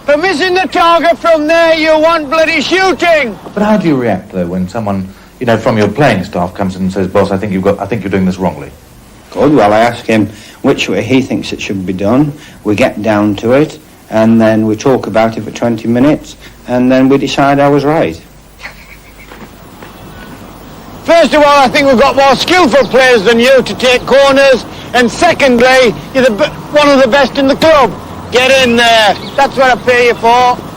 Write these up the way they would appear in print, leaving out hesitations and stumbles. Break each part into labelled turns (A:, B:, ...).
A: For missing the target from there, you want bloody shooting.
B: But how do you react, though, when someone, from your playing staff comes in and says, boss, I think you're doing this wrongly?
C: Good. Well, I ask him which way he thinks it should be done. We get down to it, and then we talk about it for 20 minutes, and then we decide I was right.
A: First of all, I think we've got more skillful players than you to take corners, and secondly, you're one of the best in the club. Get in there. That's what I pay you for.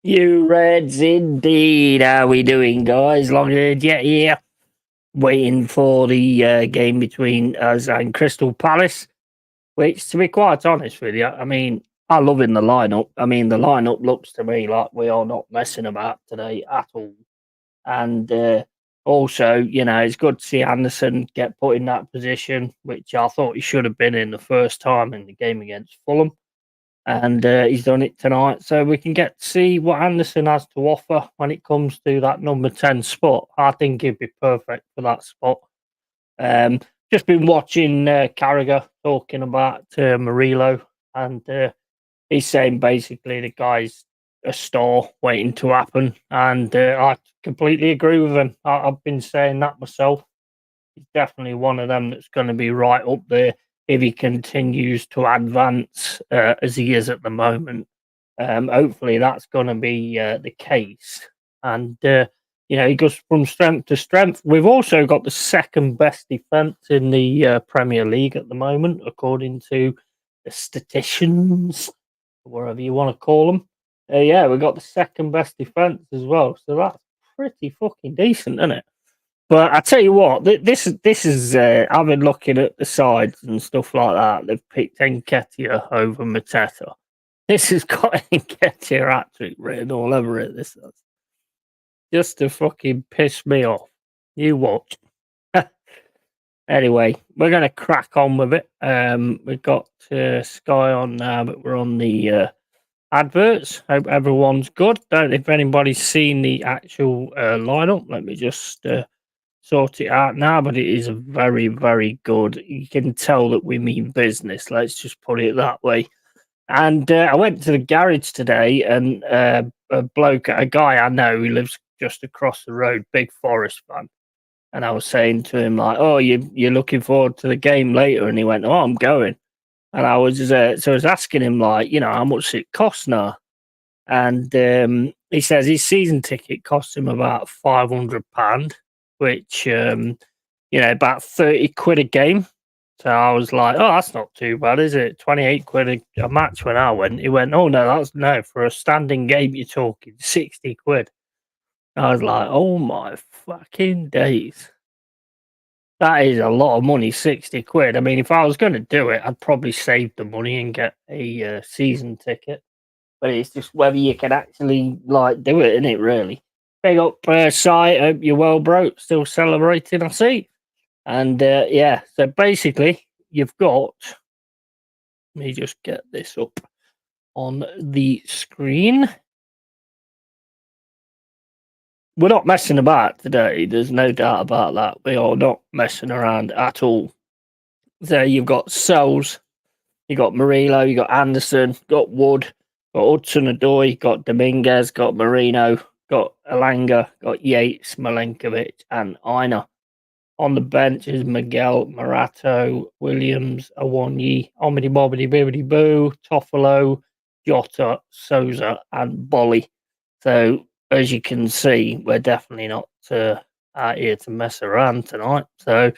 D: You Reds indeed. How we doing, guys? Long-haired Yeti here. Waiting for the game between us and Crystal Palace, which, to be quite honest with you, I mean, I'm loving the lineup. I mean, the lineup looks to me like we are not messing about today at all. And also, it's good to see Anderson get put in that position, which I thought he should have been in the first time in the game against Fulham. And he's done it tonight, so we can get to see what Anderson has to offer when it comes to that number 10 spot. I think he'd be perfect for that spot. Just been watching Carragher talking about Murillo, and he's saying basically the guy's a star waiting to happen, and I completely agree with him. I've been saying that myself. He's definitely one of them that's going to be right up there if he continues to advance as he is at the moment. Hopefully that's going to be the case. And, he goes from strength to strength. We've also got the second best defence in the Premier League at the moment, according to the statisticians, whatever you want to call them. We've got the second best defence as well. So that's pretty fucking decent, isn't it? But I tell you what, this is I've been looking at the sides and stuff like that. They've picked Nketiah over Mateta. This has got Nketiah hat-trick written all over it. This does. Just to fucking piss me off. You watch. Anyway, we're going to crack on with it. We've got Sky on now, but we're on the adverts. Hope everyone's good. Don't know if anybody's seen the actual lineup. Let me just sort it out now, but it is very, very good. You can tell that we mean business. Let's just put it that way. And I went to the garage today, and a guy I know who lives just across the road, big Forest fan. And I was saying to him, like, oh, you're looking forward to the game later? And he went, oh, I'm going. And I was so I was asking him, like, how much it costs now? And he says his season ticket costs him about £500, which, about 30 quid a game. So I was like, oh, that's not too bad, is it? 28 quid a match when I went. He went, oh, no, for a standing game, you're talking 60 quid. I was like, oh, my fucking days. That is a lot of money, 60 quid. I mean, if I was going to do it, I'd probably save the money and get a season ticket. But it's just whether you can actually, do it, innit, really? Big up, Si. Hope you're well, bro. Still celebrating, I see. And, so basically, you've got... Let me just get this up on the screen. We're not messing about today. There's no doubt about that. We are not messing around at all. So you've got Sells, you've got Murillo, you've got Anderson, got Wood, got Hudson-Odoi, got Dominguez, got Marino, got Elanga, got Yates, Milenkovic, and Aina. On the bench is Miguel, Morato, Williams, Awonyi, Omidi Bobbidi Bibbidi Boo, Toffolo, Jota, Souza, and Bolly. So, as you can see, we're definitely not out here to mess around tonight. So,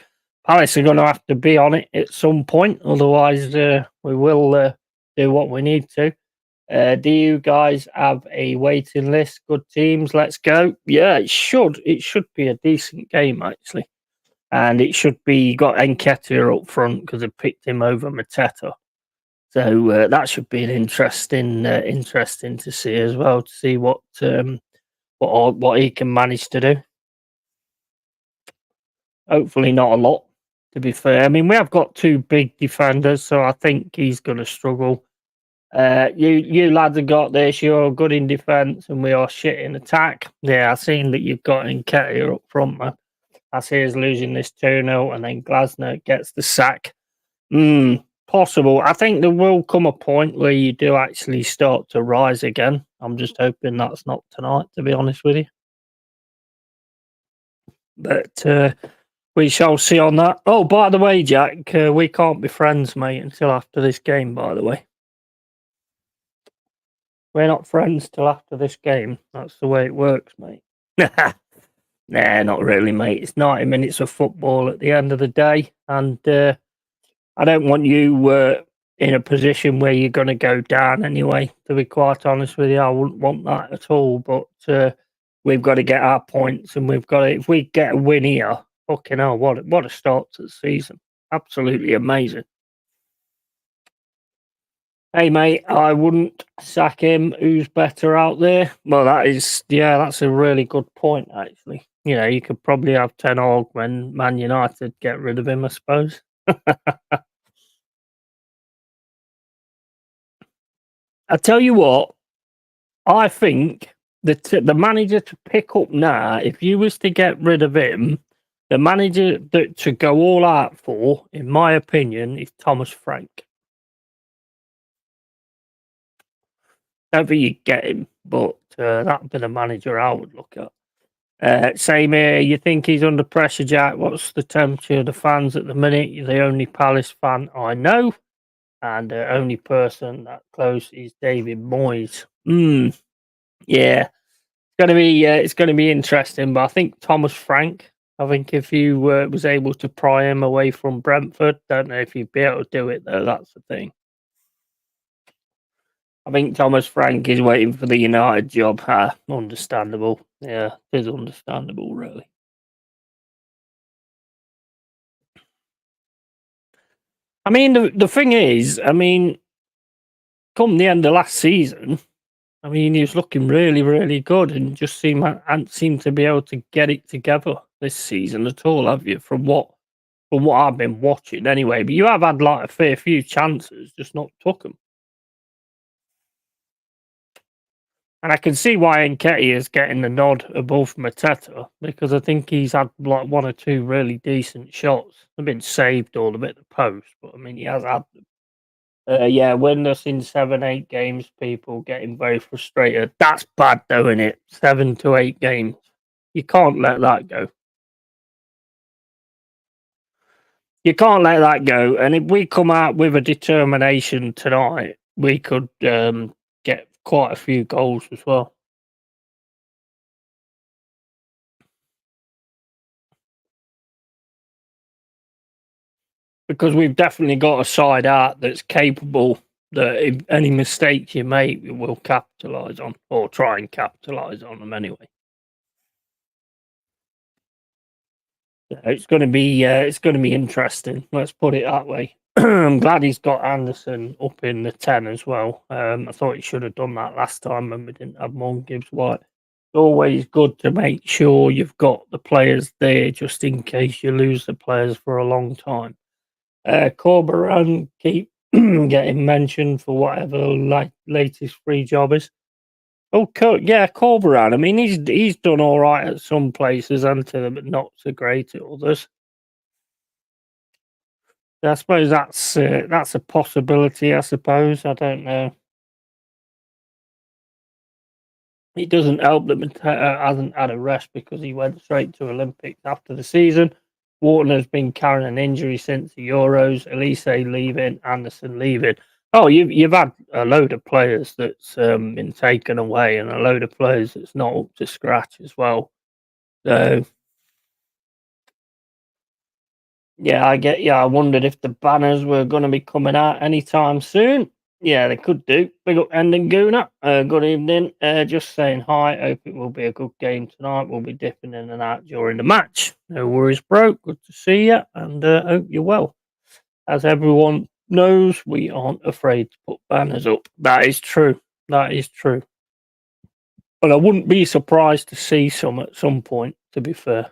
D: Palace are going to have to be on it at some point. Otherwise, we will do what we need to. Do you guys have a waiting list? Good teams, let's go. Yeah, it should. It should be a decent game actually, and it should be got Nketiah up front because I picked him over Mateta. So that should be an interesting to see as well, to see what he can manage to do. Hopefully not a lot, to be fair. I mean, we have got two big defenders, so I think he's going to struggle. You lads have got this. You're good in defence, and we are shit in attack. Yeah, I've seen that you've got Nketiah up front, man. I see us losing this 2-0, and then Glasner gets the sack. Possible. I think there will come a point where you do actually start to rise again. I'm just hoping that's not tonight, to be honest with you. But we shall see on that. Oh, by the way, Jack, we can't be friends, mate, until after this game, by the way. We're not friends till after this game. That's the way it works, mate. Nah, not really, mate. It's 90 minutes of football at the end of the day, and I don't want you in a position where you're going to go down anyway, to be quite honest with you. I wouldn't want that at all, but we've got to get our points, and we've got to, if we get a win here, fucking hell, what a start to the season. Absolutely amazing. Hey, mate, I wouldn't sack him. Who's better out there? Well, that's a really good point, actually. You know, you could probably have Ten Hag when Man United get rid of him, I suppose. I tell you what, I think the manager to pick up now, if you was to get rid of him, the manager to go all out for, in my opinion, is Thomas Frank. Don't think you get him, but that'd be the manager I would look at. Same here. You think he's under pressure, Jack? What's the temperature of the fans at the minute? You're the only Palace fan I know, and the only person that close is David Moyes. Yeah, it's gonna be interesting. But I think Thomas Frank. I think if you was able to pry him away from Brentford, don't know if you'd be able to do it though. That's the thing. I think Thomas Frank is waiting for the United job. Understandable. Yeah, it is understandable, really. I mean, the thing is, I mean, come the end of last season, I mean, he was looking really, really good, and just hadn't seemed to be able to get it together this season at all, have you? From what I've been watching, anyway. But you have had like a fair few chances, just not took them. And I can see why Nketiah is getting the nod above Mateta, because I think he's had like one or two really decent shots. They've been saved all the bit at the post, but I mean, he has had them. Yeah, winless in 7-8 games, people getting very frustrated. That's bad, though, isn't it? 7 to 8 games. You can't let that go. You can't let that go. And if we come out with a determination tonight, we could get quite a few goals as well. Because we've definitely got a side out that's capable, that if any mistakes you make, we will capitalise on, or try and capitalise on them anyway. It's going to be interesting. Let's put it that way. I'm glad he's got Anderson up in the 10 as well. I thought he should have done that last time when we didn't have Morgan Gibbs-White. It's always good to make sure you've got the players there just in case you lose the players for a long time. Corberan keep getting mentioned for whatever latest free job is. Oh, yeah, Corberan. I mean, he's done all right at some places, but not so great at others. I suppose that's a possibility. I suppose, I don't know. It doesn't help that Mateta hasn't had a rest because he went straight to Olympics after the season. Wharton has been carrying an injury since the Euros. Elise leaving, Anderson leaving. Oh, you've had a load of players that's been taken away, and a load of players that's not up to scratch as well. So, yeah, I wondered if the banners were going to be coming out anytime soon. Yeah, they could do. Big up Ending Gooner. Good evening. Just saying hi. Hope it will be a good game tonight. We'll be dipping in and out during the match. No worries, bro. Good to see you, and hope you're well. As everyone knows, we aren't afraid to put banners up. That is true. That is true. But I wouldn't be surprised to see some at some point, to be fair.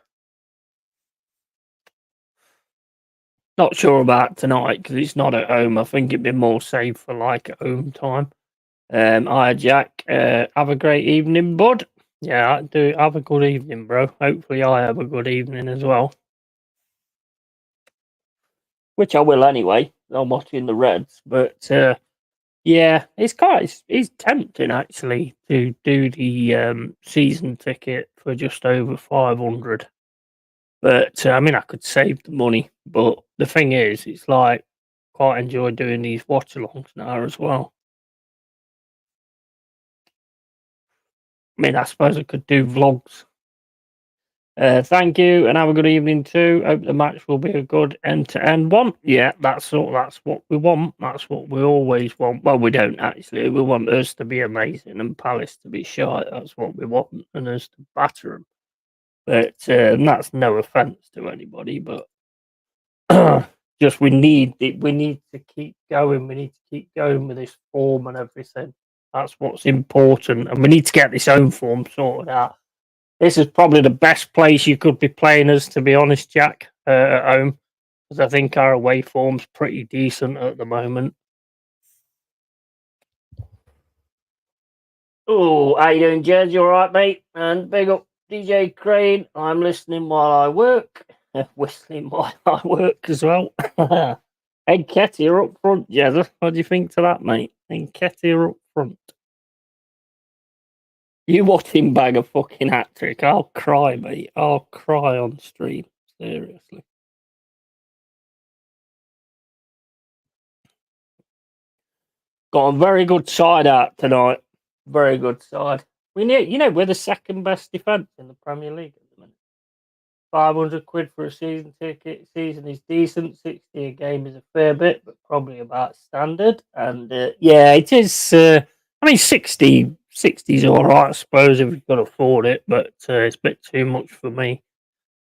D: Not sure about tonight because it's not at home. I think it'd be more safe for like at home time. Hi, Jack. Have a great evening, bud. Yeah, I do. Have a good evening, bro. Hopefully, I have a good evening as well. Which I will anyway. I'm watching the Reds, but yeah, it's tempting actually to do the season ticket for just over 500. But I mean, I could save the money. But the thing is, it's like quite enjoy doing these watch-alongs now as well. I mean, I suppose I could do vlogs. Thank you, and have a good evening too. Hope the match will be a good end-to-end one. Yeah, that's what we want. That's what we always want. Well, we don't actually. We want us to be amazing and Palace to be shy. That's what we want, and us to batter them. But that's no offence to anybody. But just we need it. We need to keep going. We need to keep going with this form and everything. That's what's important, and we need to get this home form sorted out. This is probably the best place you could be playing us, to be honest, Jack, at home, because I think our away form's pretty decent at the moment. Oh, how you doing, Jez? You all right, mate? And big up DJ Crane. I'm listening while I work. Whistling while I work as well. Hey, Ketty, you're up front, Jez. What do you think to that, mate? And Ketty, you're up front. You watch him bag a fucking hat trick. I'll cry, mate. I'll cry on stream. Seriously. Got a very good side out tonight. Very good side. We need, we're the second best defence in the Premier League at the minute. 500 quid for a season ticket. Season is decent. 60 a game is a fair bit, but probably about standard. And yeah, it is. I mean, 60 is all right, I suppose, if you've got to afford it, but it's a bit too much for me.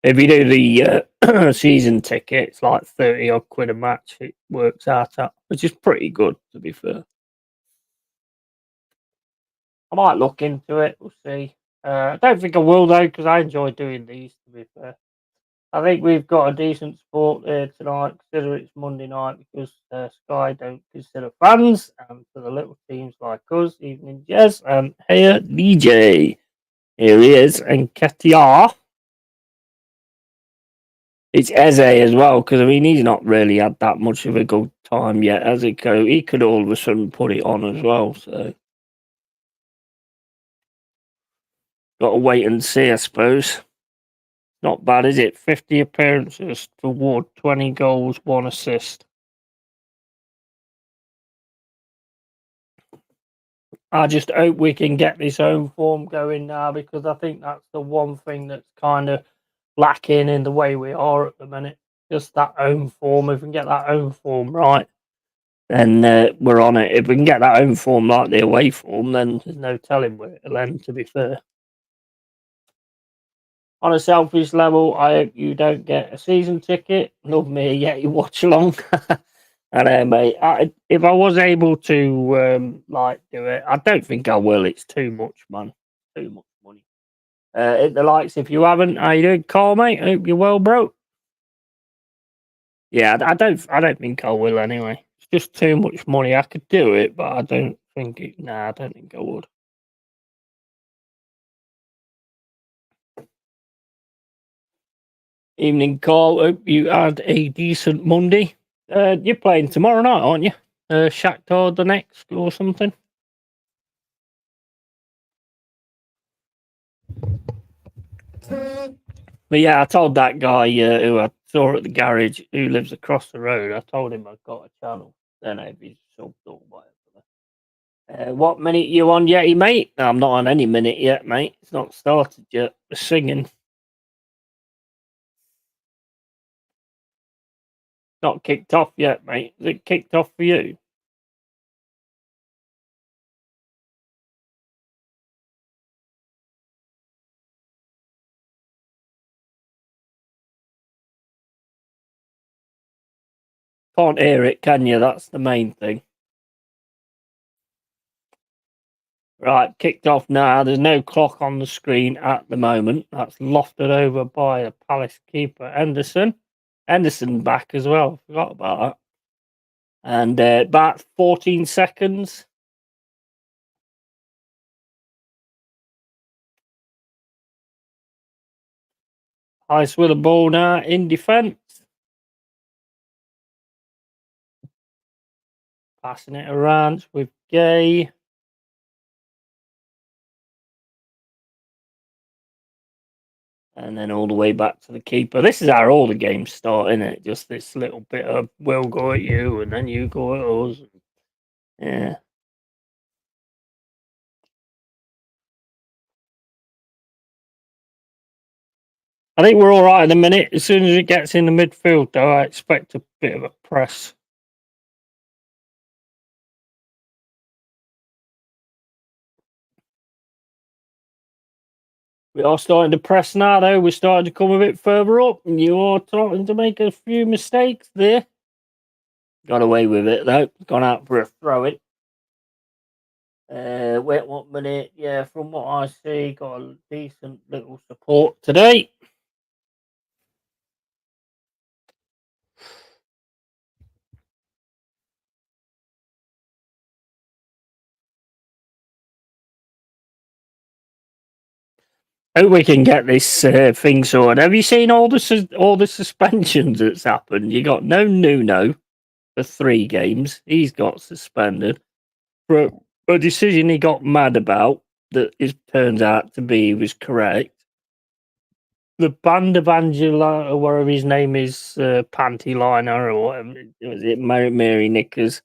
D: If you do the season ticket, it's like 30 odd quid a match. It works out at, which is pretty good, to be fair. I might look into it. We'll see. I don't think I will though, because I enjoy doing these. To be fair, I think we've got a decent sport there tonight. Consider it's Monday night because Sky don't consider fans, and for the little teams like us, evening Jez and here DJ. Here he is, and Ketia. It's Eze as well, because I mean he's not really had that much of a good time yet, has he? He could all of a sudden put it on as well. So got to wait and see, I suppose. Not bad, is it? 50 appearances for Ward, 20 goals, 1 assist. I just hope we can get this home form going now, because I think that's the one thing that's kind of lacking in the way we are at the minute. Just that home form. If we can get that home form right, then we're on it. If we can get that home form like the away form, then there's no telling where it'll end, to be fair. On a selfish level, I hope you don't get a season ticket. Love me, yeah, you watch along. And mate, if I was able to do it, I don't think I will. It's too much, man. Too much money. Hit the likes if you haven't. How you doing, Carl, mate? Hope you're well, bro. Yeah, I don't think I will anyway. It's just too much money. I could do it, but I don't think it. Nah, I don't think I would. Evening, Carl. Hope you had a decent Monday. You're playing tomorrow night, aren't you? Shakhtar Donetsk or something. But yeah, I told that guy who I saw at the garage who lives across the road. I told him I'd got a channel. Then if he's subbed or whatever. What minute you on, Yeti, mate? No, I'm not on any minute yet, mate. It's not started yet. We're singing. Not kicked off yet, mate. Is it kicked off for you? Can't hear it, can you? That's the main thing. Right, kicked off now. There's no clock on the screen at the moment. That's lofted over by the Palace keeper, Henderson. Henderson back as well. Forgot about that. And about 14 seconds. Palace with the ball now in defence. Passing it around with Gay. And then all the way back to the keeper. This is how all the games start, isn't it? Just this little bit of we'll go at you and then you go at us. Yeah. I think we're all right in a minute. As soon as it gets in the midfield, though, I expect a bit of a press. We are starting to press now, though. We're starting to come a bit further up, and you are starting to make a few mistakes there. Got away with it, though. Gone out for a throw-in. Wait 1 minute. Yeah, from what I see, got a decent little support today. Hope we can get this thing sorted. Have you seen all the suspensions that's happened? You got no Nuno for 3 games. He's got suspended for a decision he got mad about that it turns out to be was correct. The band of Angela, or whatever his name is, Panty Liner or whatever, was it Mary Knickers?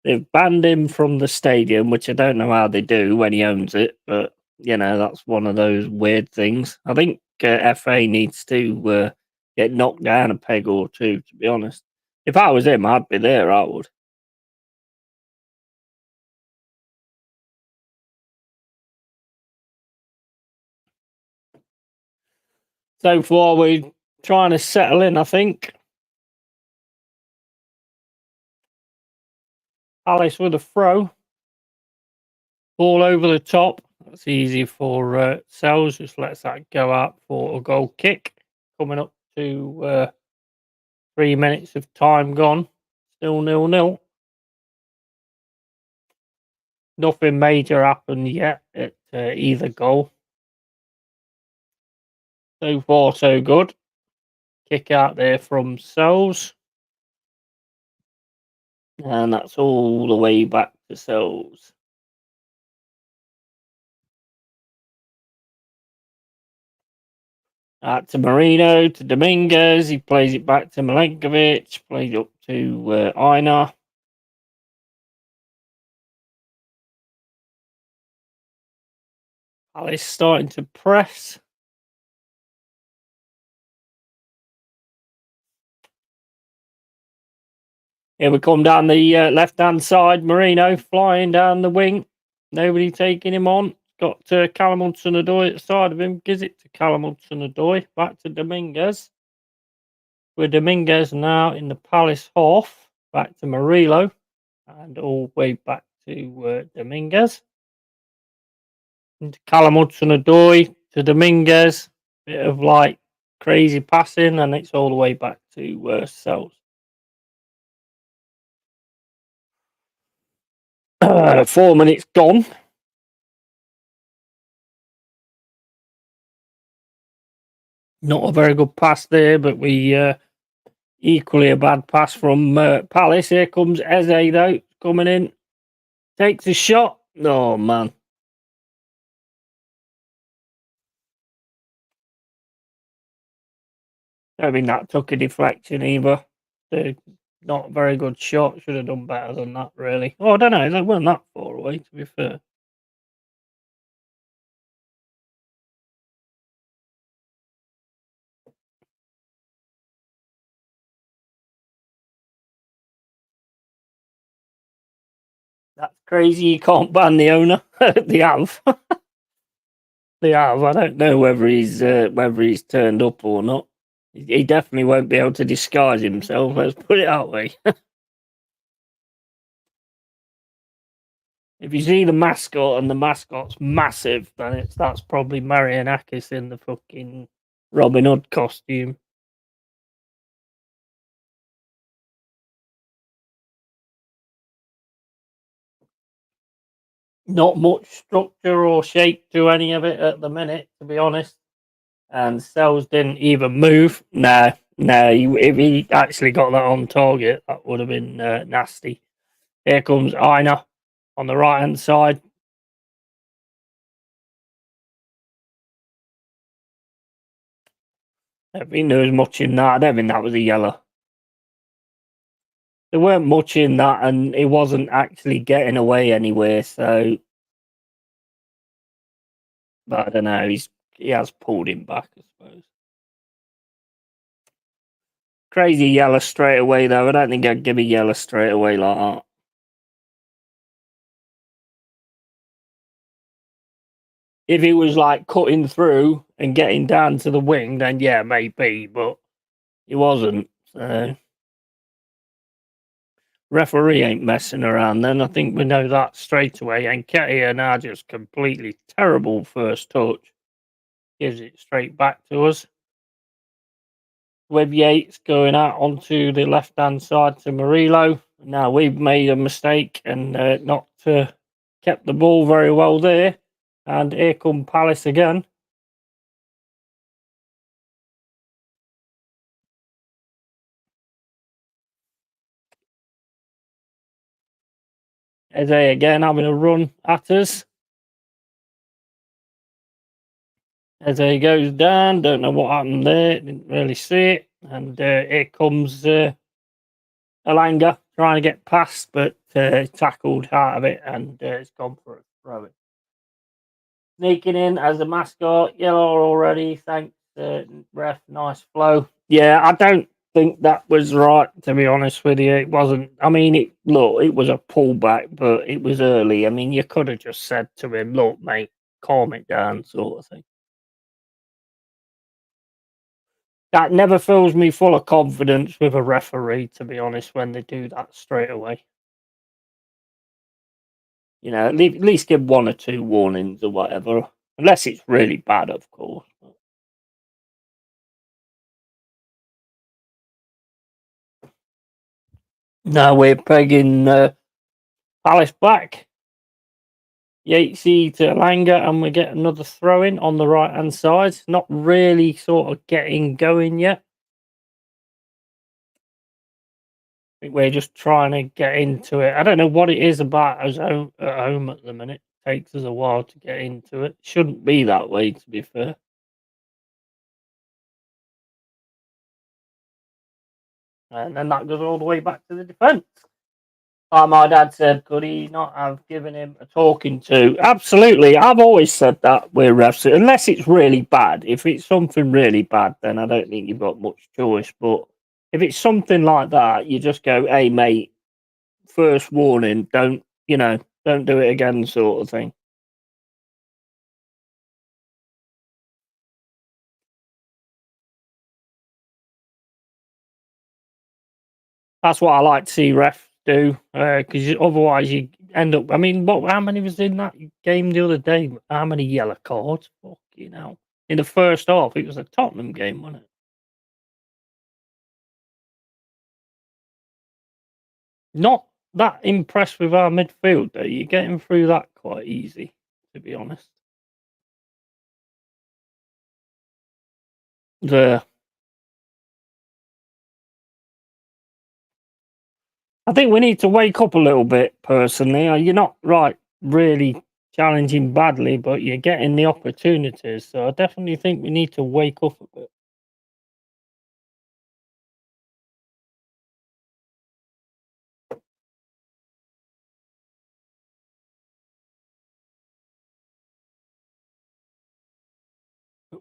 D: They've banned him from the stadium, which I don't know how they do when he owns it, but you know, that's one of those weird things. I think FA needs to get knocked down a peg or two, to be honest. If I was him, I'd be there, I would. So far, we're trying to settle in, I think. Alice with a throw. Ball over the top. That's easy for Sells. Just lets that go out for a goal kick. Coming up to 3 minutes of time gone. Still 0-0. Nothing major happened yet at either goal. So far, so good. Kick out there from Sells. And that's all the way back to Sells. Out to Marino, to Dominguez. He plays it back to Milenkovic. Plays up to Einar. Alice starting to press. Here we come down the left-hand side. Marino flying down the wing. Nobody taking him on. Got Callum Hudson-Odoi at the side of him. Gives it to Callum Hudson-Odoi. Back to Dominguez. With Dominguez now in the Palace half. Back to Murillo. And all the way back to Dominguez. Into Callum Hudson-Odoi to Dominguez. Bit of like crazy passing. And it's all the way back to Sells. 4 minutes gone. Not a very good pass there, but we equally a bad pass from Palace. Here comes Eze, though, coming in. Takes a shot. Oh, man. I mean, that took a deflection either. Not a very good shot. Should have done better than that, really. Oh, I don't know. They weren't that far away, to be fair. That's crazy. You can't ban the owner. They have. They have. I don't know whether he's turned up or not. He definitely won't be able to disguise himself. Let's put it that way. If you see the mascot and the mascot's massive, then that's probably Marianakis in the fucking Robin Hood costume. Not much structure or shape to any of it at the minute, to be honest. And Sells didn't even move. No. If he actually got that on target, that would have been nasty. Here comes Aina on the right hand side. I don't think there was much in that. I don't think that was a yellow. There weren't much in that, and it wasn't actually getting away anywhere. So, but I don't know. He has pulled him back, I suppose. Crazy yellow straight away, though. I don't think I'd give a yellow straight away like that. If he was like cutting through and getting down to the wing, then yeah, maybe. But he wasn't. So. Referee ain't messing around then. I think we know that straight away. And Ketia now just completely terrible first touch. Gives it straight back to us. With Yates going out onto the left-hand side to Murillo. Now we've made a mistake and not kept the ball very well there. And here come Palace again. Eze again having a run at us. As he goes down, don't know what happened there, didn't really see it. And here comes Alanga trying to get past, but tackled out of it, and it's gone for a throw. Sneaking in as a mascot, yellow already. Thanks, ref. Nice flow. Yeah, I don't think that was right, to be honest with you. It wasn't. I mean, it was a pullback, but it was early. I mean, you could have just said to him, "Look, mate, calm it down," sort of thing. That never fills me full of confidence with a referee, to be honest, when they do that straight away. You know, at least give 1 or 2 warnings or whatever. Unless it's really bad, of course. Now we're pegging Palace back. Yatesy to Langa, and we get another throw in on the right hand side. Not really sort of getting going yet. I think we're just trying to get into it. I don't know what it is about us at home at the minute. It takes us a while to get into it. Shouldn't be that way, to be fair. And then that goes all the way back to the defence. Like my dad said, could he not have given him a talking to? Absolutely. I've always said that with refs, unless it's really bad. If it's something really bad, then I don't think you've got much choice. But if it's something like that, you just go, hey, mate, first warning, don't do it again, sort of thing. That's what I like to see refs do, because otherwise you end up. I mean, how many was in that game the other day? How many yellow cards? Fucking hell! In the first half, it was a Tottenham game, wasn't it? Not that impressed with our midfield, though. You're getting through that quite easy, to be honest. I think we need to wake up a little bit, personally. You're not really challenging badly, but you're getting the opportunities. So I definitely think we need to wake up a bit.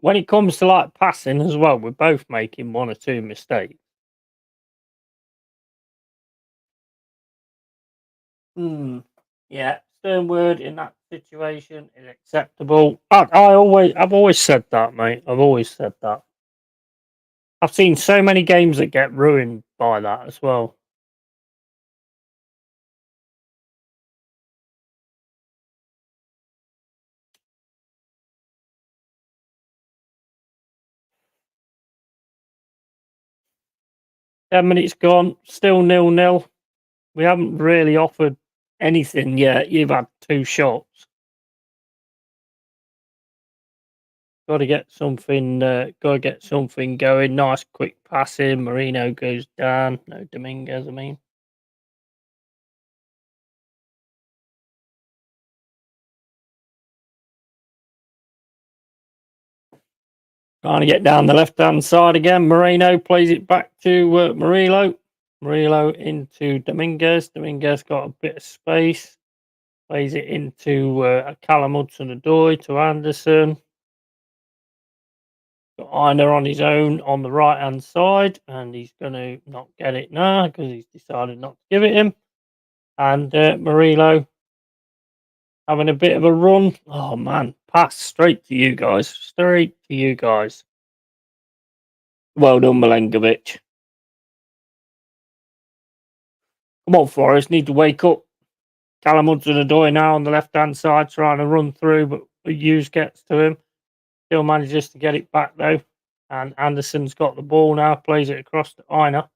D: When it comes to passing as well, we're both making 1 or 2 mistakes. Yeah, stern word in that situation is acceptable. I've always said that, mate. I've always said that. I've seen so many games that get ruined by that as well. 10 minutes gone, still 0-0. We haven't really offered anything yet. You've had 2 shots. Got to get something. Going. Nice quick passing. Marino goes down. No, Dominguez. I mean. Trying to get down the left-hand side again. Moreno plays it back to Murillo. Murillo into Dominguez. Dominguez got a bit of space. Plays it into Callum Hudson-Odoi to Anderson. Got Einer on his own on the right-hand side. And he's going to not get it now because he's decided not to give it him. And Murillo having a bit of a run. Oh, man. Pass straight to you guys. Straight to you guys. Well done, Milenkovic. Come on, Forrest. Need to wake up. Callum Hudson-Odoi now on the left-hand side trying to run through, but Hughes gets to him. Still manages to get it back, though. And Anderson's got the ball now. Plays it across to Einer.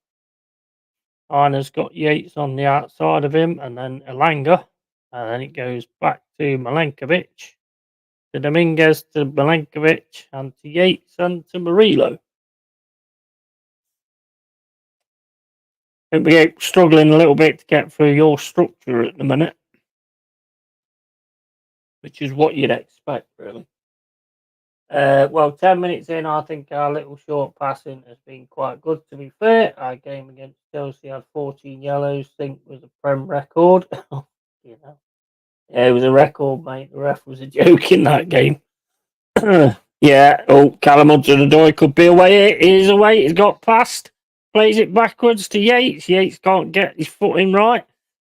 D: Einer's got Yates on the outside of him. And then Elanga. And then it goes back to Milenkovic. To Dominguez, to Milenkovic. And to Yates and to Murillo. We're struggling a little bit to get through your structure at the minute, which is what you'd expect, really. Well, 10 minutes in, I think our little short passing has been quite good, to be fair. Our game against Chelsea had 14 yellows, I think was a Prem record. You know, yeah, it was a record, mate. The ref was a joke in that game. Yeah, Callum Hudson-Odoi could be away. He is away. He's got past. Plays it backwards to Yates. Yates can't get his foot in right.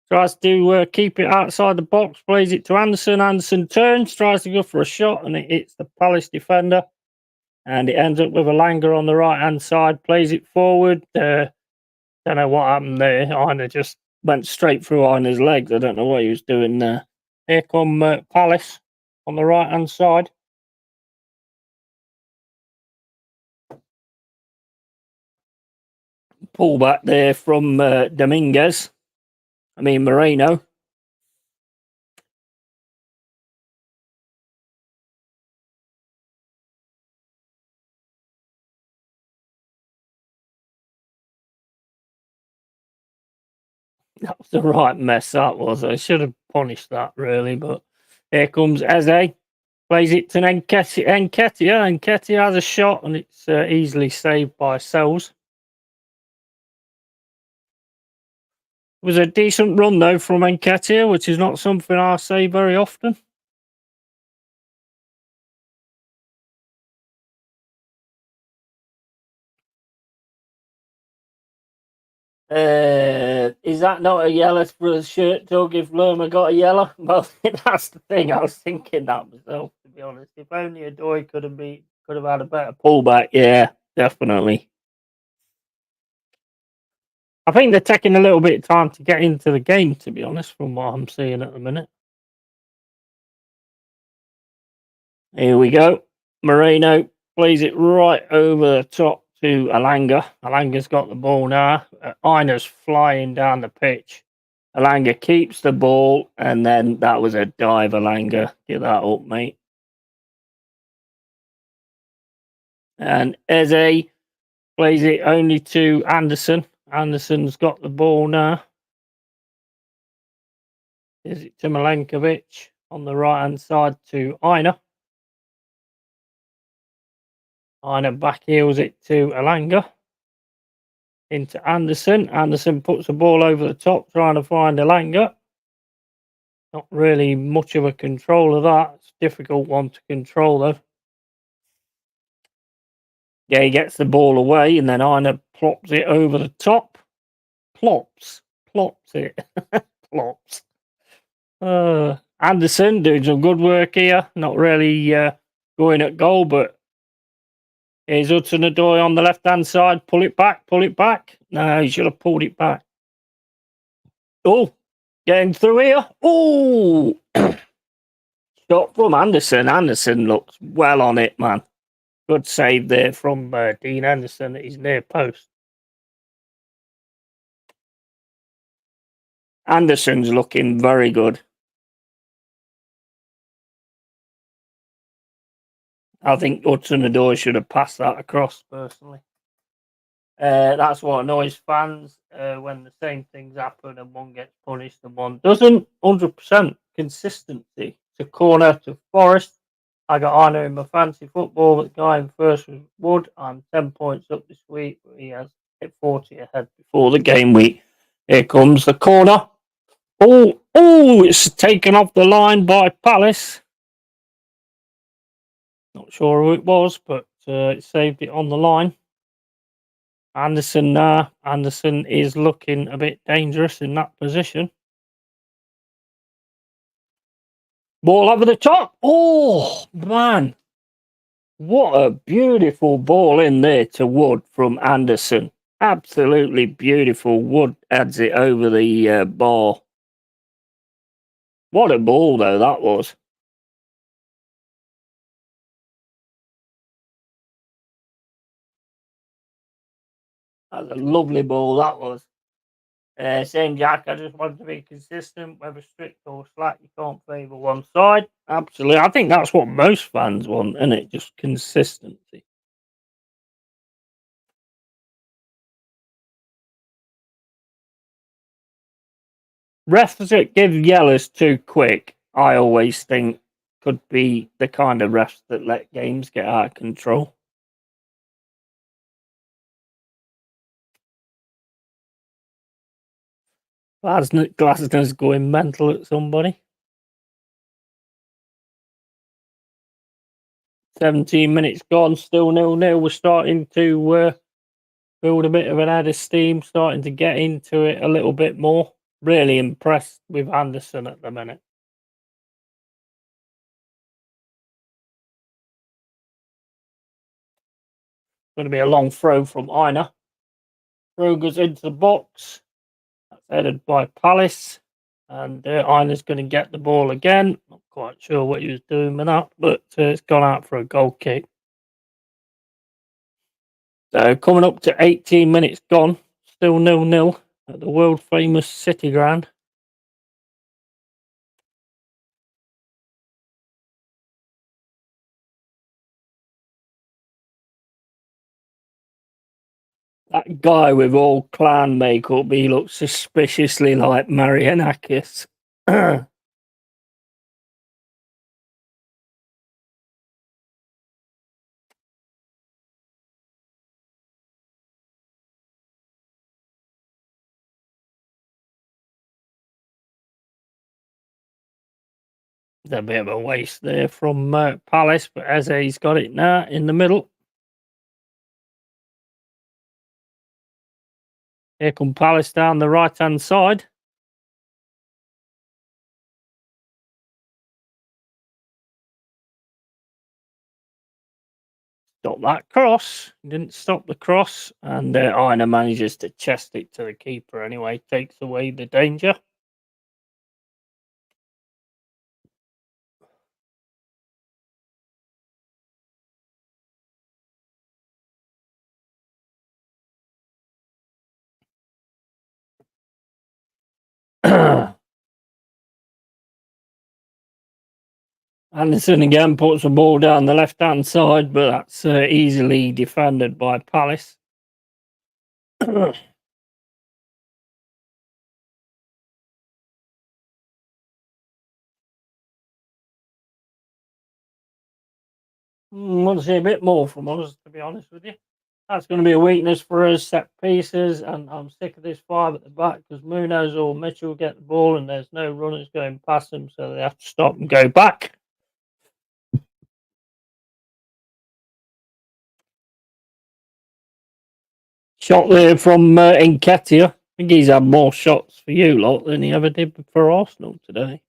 D: Tries to keep it outside the box. Plays it to Anderson. Anderson turns. Tries to go for a shot. And it hits the Palace defender. And it ends up with Elanga on the right-hand side. Plays it forward. Don't know what happened there. Einer just went straight through Einer's legs. I don't know what he was doing there. Here come Palace on the right-hand side. Pull back there from Dominguez. Moreno. That was the right mess, that was. I should have punished that, really. But here comes Eze. Plays it to Nketiah. Nketiah has a shot, and it's easily saved by Sells. It was a decent run, though, from Nketiah, which is not something I say very often. Is that not a yellow for a shirt, Doug, if Lerma got a yellow? Well, that's the thing. I was thinking that myself, to be honest. If only Odoi could have had a better pullback. Yeah, definitely. I think they're taking a little bit of time to get into the game, to be honest, from what I'm seeing at the minute. Here we go. Moreno plays it right over the top to Elanga. Elanga's got the ball now. Einer's flying down the pitch. Elanga keeps the ball, and then that was a dive, Elanga. Get that up, mate. And Eze plays it only to Anderson. Anderson's got the ball now. Is it to Milenkovic on the right-hand side to Einer. Einer back heels it to Elanga. Into Anderson. Anderson puts the ball over the top, trying to find Elanga. Not really much of a control of that. It's a difficult one to control, though. Yeah, he gets the ball away, and then Einer plops it over the top. Plops it. Plops. Anderson doing some good work here. Not really going at goal, but here's Hudson-Odoi on the left-hand side. Pull it back. No, he should have pulled it back. Oh, getting through here. Oh, shot from Anderson. Anderson looks well on it, man. Good save there from Dean Anderson at his near post. Anderson's looking very good. I think Hudson-Odoi should have passed that across, personally. That's what annoys fans when the same things happen and one gets punished and one doesn't. 100% consistency. To corner to Forest. I got Arno in my fantasy football. The guy in first was Wood. I'm 10 points up this week. He has hit 40 ahead before the game week. Here comes the corner. Oh, it's taken off the line by Palace. Not sure who it was, but it saved it on the line. Anderson is looking a bit dangerous in that position. Ball over the top. Oh, man. What a beautiful ball in there to Wood from Anderson. Absolutely beautiful. Wood adds it over the bar. What a ball, though, that was. That's a lovely ball, that was. Same Jack, I just want to be consistent, whether strict or slack, you can't favour one side. Absolutely. I think that's what most fans want, isn't it? Just consistency. Refs that give yellows too quick, I always think, could be the kind of refs that let games get out of control. Glasner's going mental at somebody. 17 minutes gone, still 0-0. We're starting to build a bit of an head of steam, starting to get into it a little bit more. Really impressed with Anderson at the minute. Going to be a long throw from Aina. Throw goes into the box. That's headed by Palace. And Aina's going to get the ball again. Not quite sure what he was doing with that, but it's gone out for a goal kick. So coming up to 18 minutes gone. Still 0-0 at the world famous City Ground. That guy with all clan makeup, he looks suspiciously like Marianakis. There's a bit of a waste there from Palace, but Eze's got it now in the middle. Here come Palace down the right-hand side. Stop that cross. Didn't stop the cross. And Aina manages to chest it to the keeper anyway. Takes away the danger. Anderson again puts the ball down the left-hand side, but that's easily defended by Palace. Want to see a bit more from us, to be honest with you. That's going to be a weakness for us, set pieces, and I'm sick of this 5 at the back because Munoz or Mitchell get the ball and there's no runners going past them, so they have to stop and go back. Shot there from Nketiah. I think he's had more shots for you lot than he ever did for Arsenal today.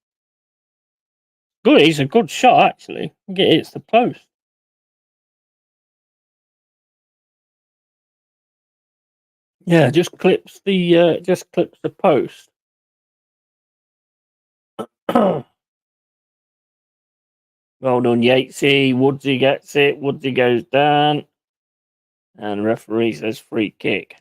D: Good, he's a good shot actually. I think it hits the post. Yeah, just clips the post. Well done, Yatesy. Woodsy gets it. Woodsy goes down. And referee says free kick.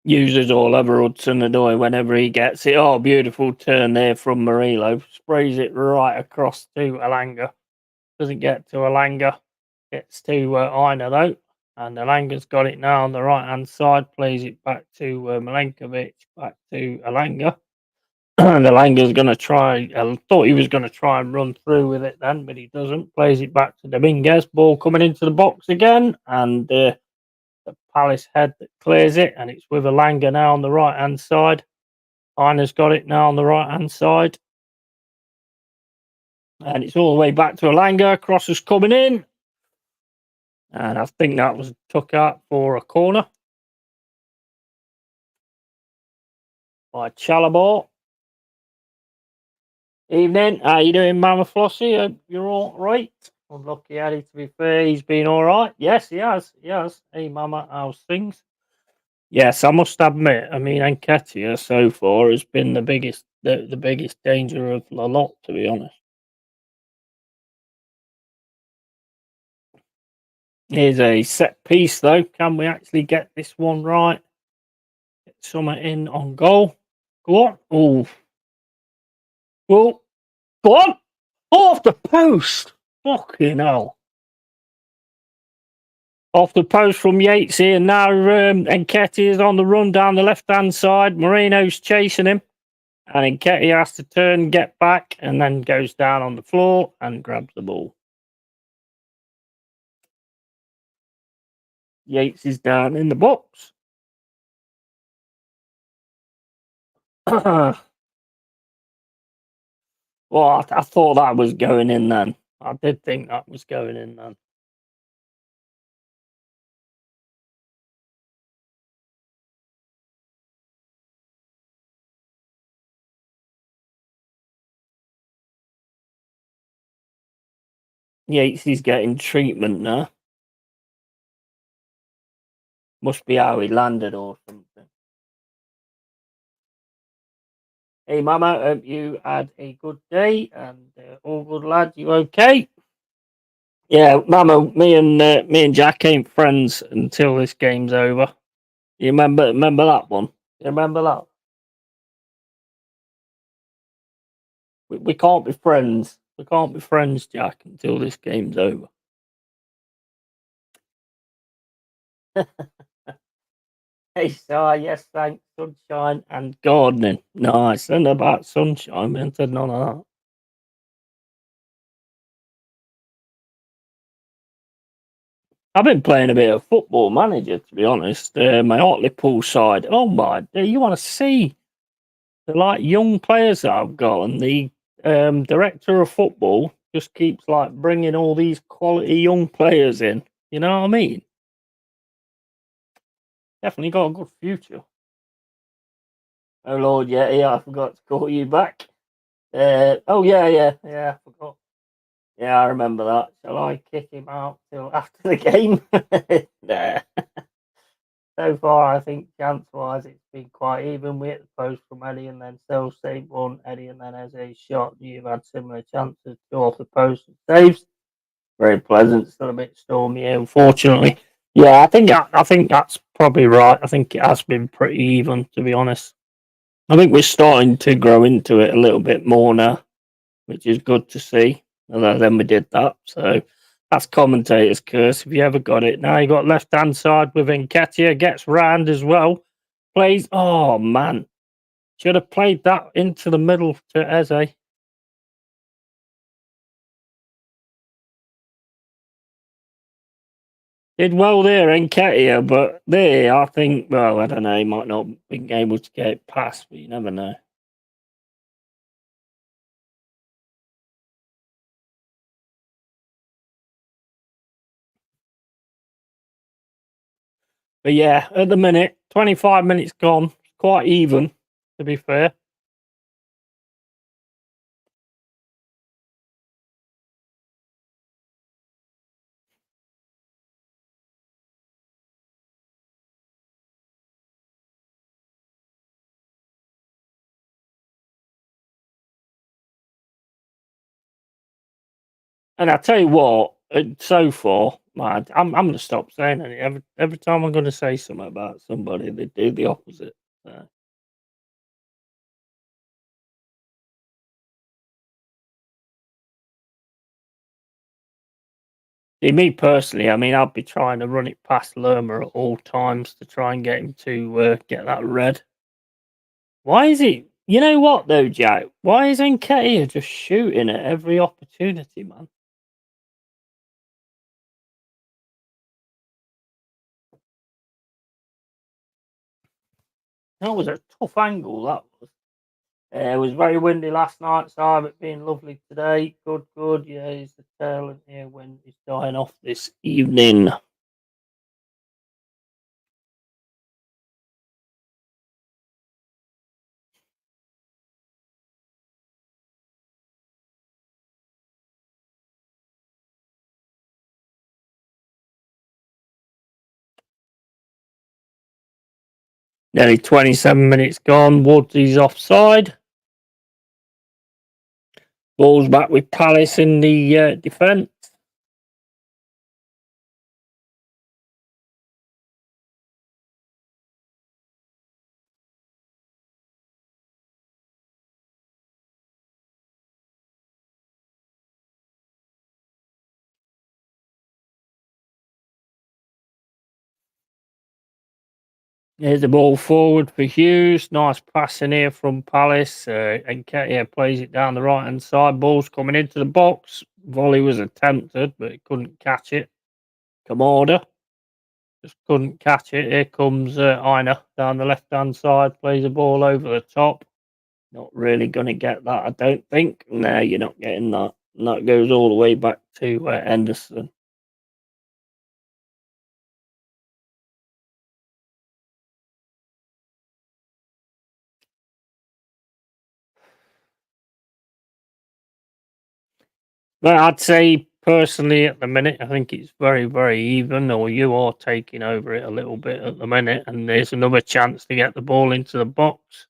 D: uses all over Hudson Odoi whenever he gets it. Oh, beautiful turn there from Murillo. Sprays it right across to Alanga. Doesn't get to Alanga. Gets to Aina though. And Alanga's got it now on the right hand side. Plays it back to Milenkovic. Back to Alanga. And Alanga's going to try. I thought he was going to try and run through with it then, but he doesn't. Plays it back to Dominguez. Ball coming into the box again. And the Palace head that clears it, and it's with Alanga now on the right hand side. Aina's got it now on the right hand side, and it's all the way back to Alanga. Cross is coming in, and I think that was took out for a corner by Chalobah. Evening, how you doing, Mama Flossie? Hope you're all right. Unlucky Eddie, to be fair, he's been all right. Yes, he has. He has. Hey, Mama, how's things? Yes, I must admit. I mean, Nketiah so far has been the biggest danger of the lot, to be honest. Here's a set piece, though. Can we actually get this one right? Get Summer in on goal. Go on. Oh. Well, go on. Off the post. Fucking hell. Off the post from Yates here. Now Nketiah is on the run down the left-hand side. Moreno's chasing him. And Nketiah has to turn, get back, and then goes down on the floor and grabs the ball. Yates is down in the box. Well, I thought that was going in then. I did think that was going in then. Yates is getting treatment now. Must be how he landed or something. Hey, Mama, hope you had a good day and all good, lad. You okay? Yeah, Mama. Me and Jack ain't friends until this game's over. You remember that one? You remember that? We can't be friends. We can't be friends, Jack, until this game's over. Hey, so yes, thanks. Sunshine and gardening. No, I said about sunshine. I said none of that. I've been playing a bit of Football Manager, to be honest. My Hartlepool side. Oh my! You want to see the young players that I've got, and the director of football just keeps bringing all these quality young players in. You know what I mean? Definitely got a good future. Oh Lord, yeah, I forgot to call you back. Oh yeah, I forgot. Yeah, I remember that. Shall I kick him out till after the game? Nah. So far, I think chance-wise, it's been quite even. We hit the post from Eddie, and then Sel saved one, Eddie, and then as a shot. You've had similar chances to off the post and saves. Very pleasant. Still a bit stormy, unfortunately. Yeah, I think that's probably right. I think it has been pretty even, to be honest. I think we're starting to grow into it a little bit more now, which is good to see. And then we did that. So that's commentator's curse. If you ever got it. Now you got left hand side with Nketiah, gets round as well. Plays. Oh man. Should have played that into the middle to Eze. Did well there, Nketiah, but there, I think, well, I don't know, he might not be able to get it past, but you never know. But yeah, at the minute, 25 minutes gone, quite even, to be fair. And I tell you what, so far, I'm going to stop saying it. Every time I'm going to say something about somebody, they do the opposite. So. See, me personally, I mean, I'd be trying to run it past Lerma at all times to try and get him to get that red. Why is he? You know what though, Jack? Why is Nketiah just shooting at every opportunity, man? That was a tough angle, that was. It was very windy last night, so it being lovely today. Good. Yeah, he's the tail end here when he's dying off this evening. Nearly 27 minutes gone. Woods is offside. Ball's back with Palace in the defence. Here's the ball forward for Hughes. Nice pass in here from Palace. And Nketiah plays it down the right hand side. Ball's coming into the box. Volley was attempted, but it couldn't catch it. Kamada just couldn't catch it. Here comes Aina down the left hand side. Plays the ball over the top. Not really going to get that, I don't think. No, you're not getting that. And that goes all the way back to Henderson. But I'd say personally at the minute, I think it's very, very even, or you are taking over it a little bit at the minute, and there's another chance to get the ball into the box.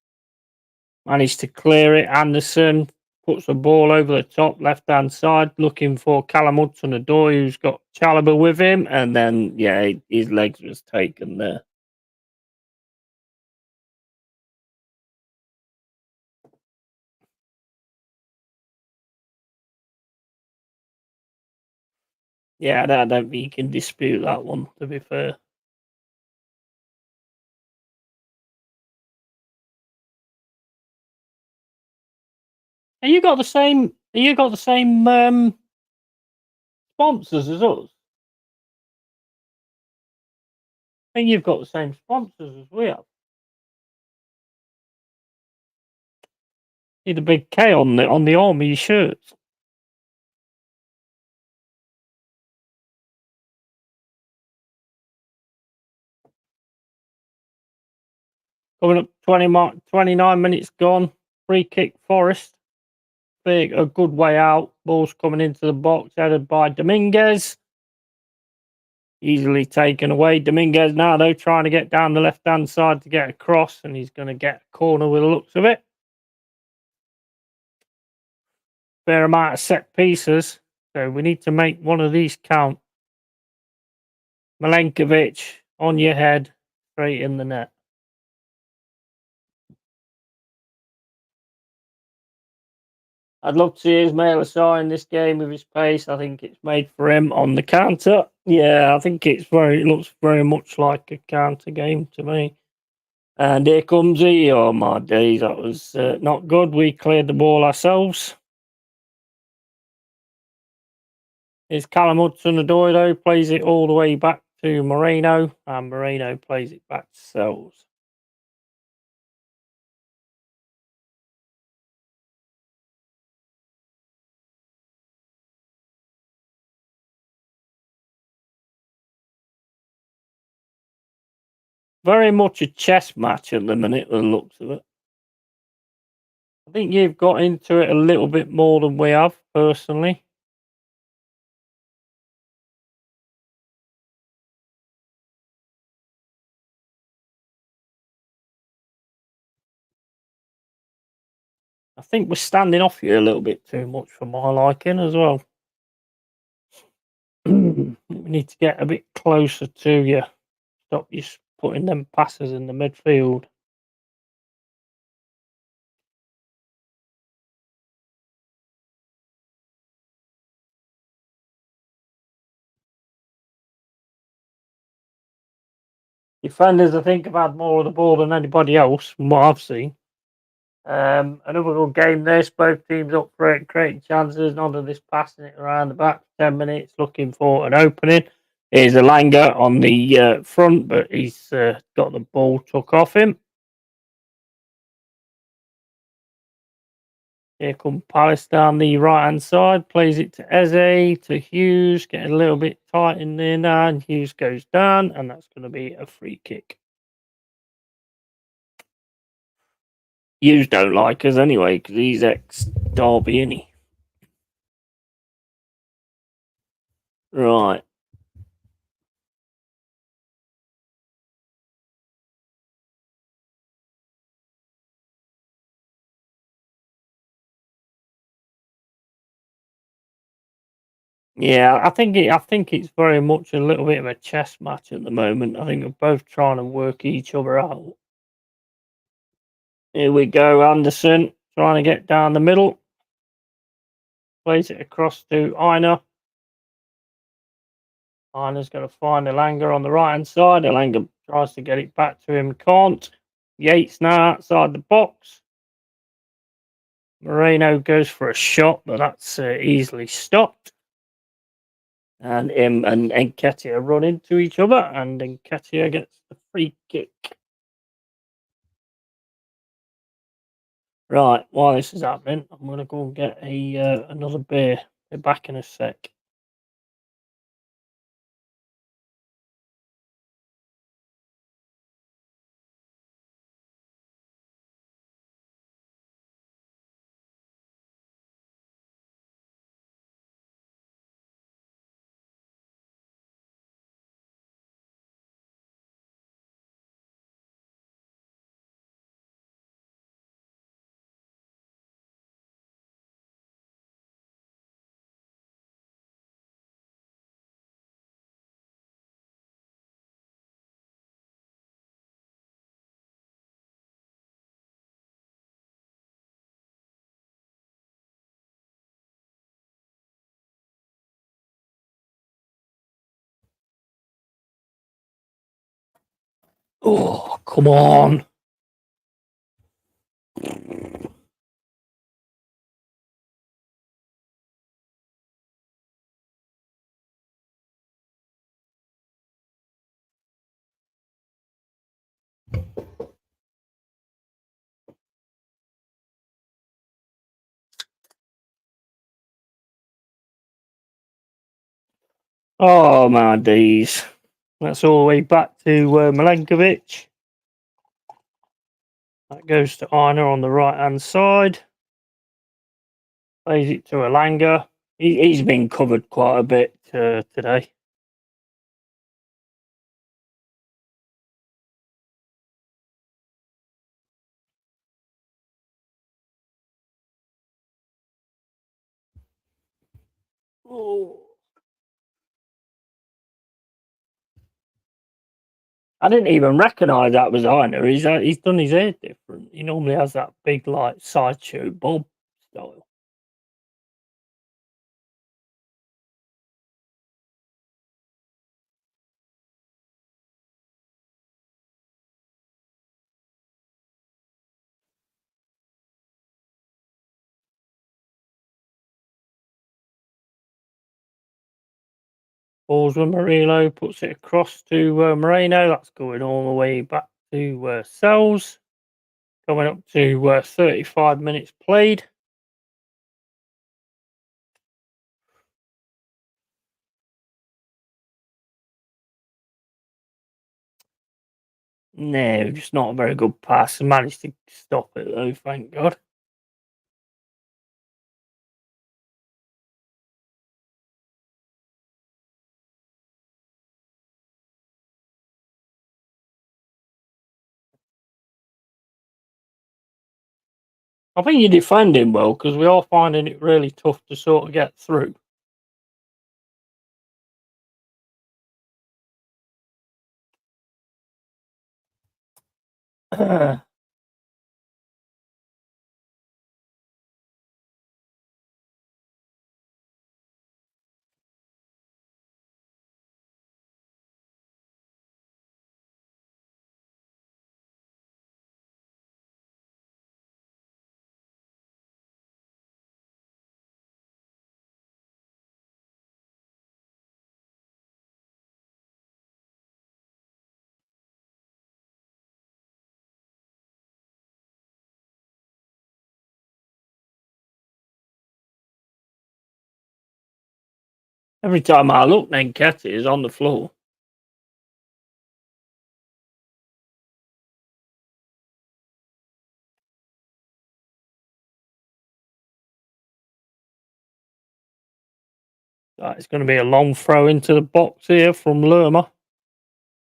D: Managed to clear it. Anderson puts the ball over the top left hand side, looking for Callum Hudson-Odoi, who's got Chalobah with him, and then his legs was taken there. Yeah, I don't think you can dispute that one, to be fair. Have you got the same sponsors as us? I think you've got the same sponsors as we have. See the big K on the army shirts. Coming up 29 minutes gone. Free kick Forest. A good way out. Ball's coming into the box, headed by Dominguez. Easily taken away. Dominguez now, though, trying to get down the left-hand side to get across, and he's going to get a corner with the looks of it. Fair amount of set pieces, so we need to make one of these count. Milenkovic on your head, straight in the net. I'd love to see Ismail Assar in this game with his pace. I think it's made for him on the counter. Yeah, I think it looks very much like a counter game to me. And here comes he. Oh my days, that was not good. We cleared the ball ourselves. Here's Callum Hudson-Odoi, though, plays it all the way back to Moreno, and Moreno plays it back to Sells. Very much a chess match at the minute, the looks of it. I think you've got into it a little bit more than we have, personally. I think we're standing off you a little bit too much for my liking as well. We need to get a bit closer to you. Stop you putting them passes in the midfield. Defenders, I think, have had more of the ball than anybody else, from what I've seen. Another good game this. Both teams up for it, creating chances. None of this passing it around the back for 10 minutes, looking for an opening. Here's Alanga on the front, but he's got the ball took off him. Here come Palace down the right-hand side. Plays it to Eze, to Hughes. Getting a little bit tight in there now. And Hughes goes down, and that's going to be a free kick. Hughes don't like us anyway, because he's ex-Derby, isn't he? Right. Yeah, I think it's very much a little bit of a chess match at the moment. I think they're both trying to work each other out. Here we go, Anderson trying to get down the middle. Plays it across to Aina. Aina's going to find Elanga on the right hand side. Elanga tries to get it back to him, can't. Yates now outside the box. Moreno goes for a shot, but that's easily stopped. And him and Nketiah run into each other, and Nketiah gets the free kick. Right, while this is happening, I'm going to go and get another beer. Be back in a sec. Oh, come on. Oh, my days. That's all the way back to Milenkovic. That goes to Aina on the right-hand side. Plays it to Elanga. He's been covered quite a bit today. Oh. I didn't even recognise that was Aina. He's done his hair different. He normally has that big, like, sideshow bob style. Balls with Murillo, puts it across to Moreno. That's going all the way back to Sells. Coming up to 35 minutes played. No, just not a very good pass. Managed to stop it though, thank God. I think you're defending well because we are finding it really tough to sort of get through. Every time I look, Nenketi is on the floor. Right, it's going to be a long throw into the box here from Lerma.